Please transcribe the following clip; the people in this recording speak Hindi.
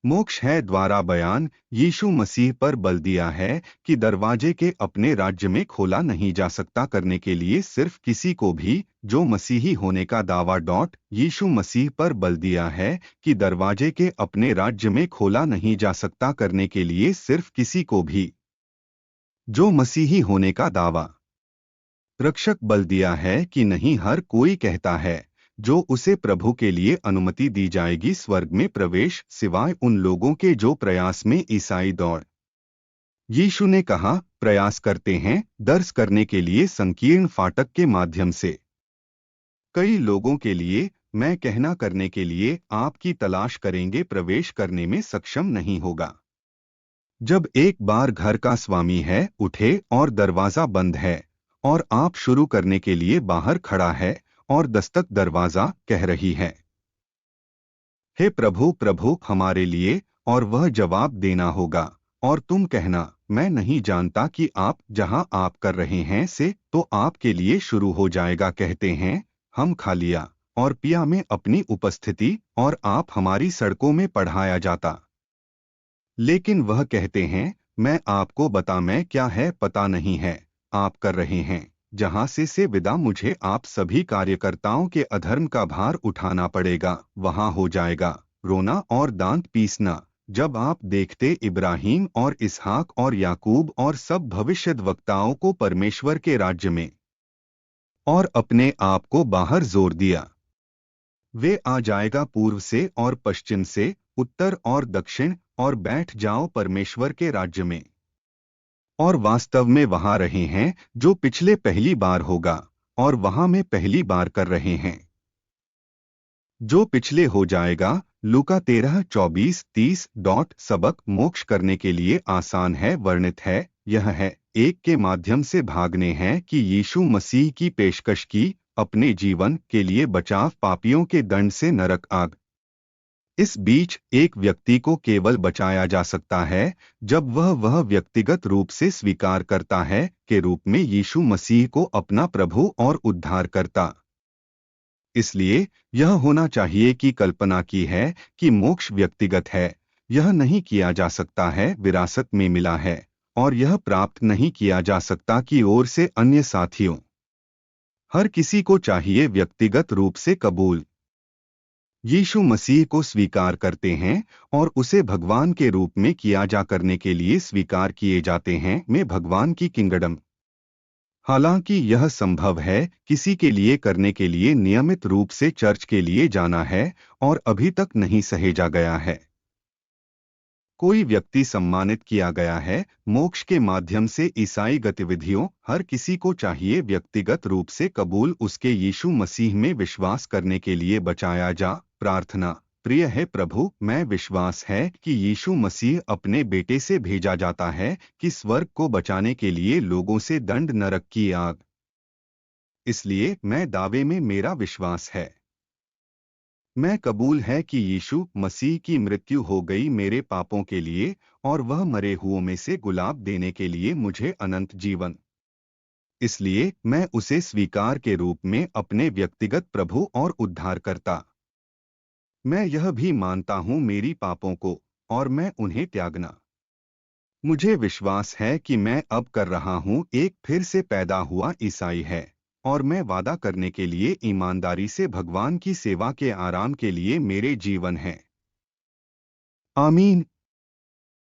मोक्ष है द्वारा बयान यीशु मसीह पर बल दिया है कि दरवाजे के अपने राज्य में खोला नहीं जा सकता करने के लिए सिर्फ किसी को भी जो मसीही होने का दावा यीशु मसीह पर बल दिया है कि दरवाजे के अपने राज्य में खोला नहीं जा सकता करने के लिए सिर्फ किसी को भी जो मसीही होने का दावा रक्षक बल दिया है कि नहीं हर कोई कहता है जो उसे प्रभु के लिए अनुमति दी जाएगी स्वर्ग में प्रवेश सिवाय उन लोगों के जो प्रयास में ईसाई दौड़ यीशु ने कहा प्रयास करते हैं दर्श करने के लिए संकीर्ण फाटक के माध्यम से कई लोगों के लिए मैं कहना करने के लिए आपकी तलाश करेंगे प्रवेश करने में सक्षम नहीं होगा। जब एक बार घर का स्वामी है उठे और दरवाजा बंद है और आप शुरू करने के लिए बाहर खड़ा है और दस्तक दरवाजा कह रही है हे प्रभु प्रभु हमारे लिए और वह जवाब देना होगा और तुम कहना मैं नहीं जानता कि आप जहां आप कर रहे हैं से तो आपके लिए शुरू हो जाएगा कहते हैं हम खा लिया और पिया में अपनी उपस्थिति और आप हमारी सड़कों में पढ़ाया जाता लेकिन वह कहते हैं मैं आपको बता मैं क्या है पता नहीं है आप कर रहे हैं जहां से विदा मुझे आप सभी कार्यकर्ताओं के अधर्म का भार उठाना पड़ेगा वहां हो जाएगा रोना और दांत पीसना जब आप देखते इब्राहिम और इसहाक और याकूब और सब भविष्यद्वक्ताओं को परमेश्वर के राज्य में और अपने आप को बाहर जोर दिया वे आ जाएगा पूर्व से और पश्चिम से उत्तर और दक्षिण और बैठ जाओ परमेश्वर के राज्य में और वास्तव में वहां रहे हैं जो पिछले पहली बार होगा और वहां में पहली बार कर रहे हैं जो पिछले हो जाएगा लूका 13:24-30 सबक मोक्ष करने के लिए आसान है वर्णित है यह है एक के माध्यम से भागने हैं कि यीशु मसीह की पेशकश की अपने जीवन के लिए बचाव पापियों के दंड से नरक आग इस बीच एक व्यक्ति को केवल बचाया जा सकता है जब वह व्यक्तिगत रूप से स्वीकार करता है के रूप में यीशु मसीह को अपना प्रभु और उद्धार करता इसलिए यह होना चाहिए कि कल्पना की है कि मोक्ष व्यक्तिगत है यह नहीं किया जा सकता है विरासत में मिला है और यह प्राप्त नहीं किया जा सकता की ओर से अन्य साथियों हर किसी को चाहिए व्यक्तिगत रूप से कबूल यीशु मसीह को स्वीकार करते हैं और उसे भगवान के रूप में किया जा करने के लिए स्वीकार किए जाते हैं में भगवान की किंगडम हालांकि यह संभव है किसी के लिए करने के लिए नियमित रूप से चर्च के लिए जाना है और अभी तक नहीं सहेजा गया है कोई व्यक्ति सम्मानित किया गया है मोक्ष के माध्यम से ईसाई गतिविधियों हर किसी को चाहिए व्यक्तिगत रूप से कबूल उसके यीशु मसीह में विश्वास करने के लिए बचाया जा प्रार्थना प्रिय है प्रभु मैं विश्वास है कि यीशु मसीह अपने बेटे से भेजा जाता है कि स्वर्ग को बचाने के लिए लोगों से दंड नरक की आग इसलिए मैं दावे में मेरा विश्वास है मैं कबूल है कि यीशु मसीह की मृत्यु हो गई मेरे पापों के लिए और वह मरे हुओं में से गुलाब देने के लिए मुझे अनंत जीवन इसलिए मैं उसे स्वीकार के रूप में अपने व्यक्तिगत प्रभु और उद्धार करता मैं यह भी मानता हूं मेरी पापों को और मैं उन्हें त्यागना मुझे विश्वास है कि मैं अब कर रहा हूं एक फिर से पैदा हुआ ईसाई है और मैं वादा करने के लिए ईमानदारी से भगवान की सेवा के आराम के लिए मेरे जीवन है आमीन।